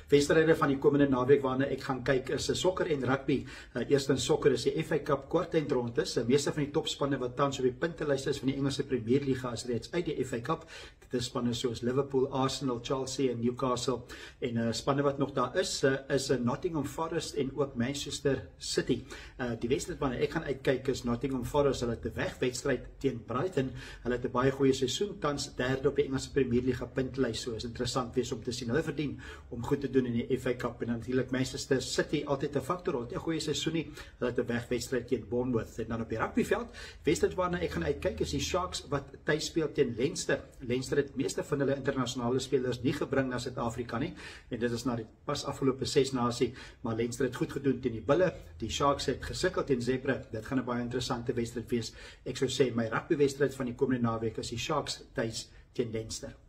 Wedstryde van die komende naweek waarna ek gaan kyk is sokker en rugby. Eerst in sokker is die FA Cup kwartfinale. Meeste van die topspanne wat tans op die puntelys is van die Engelse Premierliga is reeds uit die FA Cup. Dit is spanne soos Liverpool, Arsenal, Chelsea en Newcastle. En spanne wat nog daar is Nottingham Forest en ook Manchester City. Die wedstryd waarna ek gaan uitkyk is Nottingham Forest. Hulle het 'n wegwedstryd teen Brighton. Hulle het 'n baie goeie seisoen, tans derde op die Engelse Premierliga puntlys. So is interessant wees om te sien. Hulle verdien om goed te doen in die FA Cup. En natuurlik Manchester City altyd 'n faktor, het 'n goeie seisoen nie. Hulle het 'n wegwedstryd teen Bournemouth. En dan op die rugbyveld, wedstryd waarna ek gaan uitkyk is die Sharks wat tuis speel teen Leinster. Leinster het meeste van hulle internasionale spelers nie gebring na Suid-Afrika nie. En dit is na die pas afgelope 6 nasie, maar Leinster het goed gedoen teen die Bulle. Die Sharks het gesukkel teen Zebra. Dit gaan 'n baie interessante wedstryd wees. Ek sou sê my rugbywedstryd van die komende naweek is die Sharks tuis teen Leinster.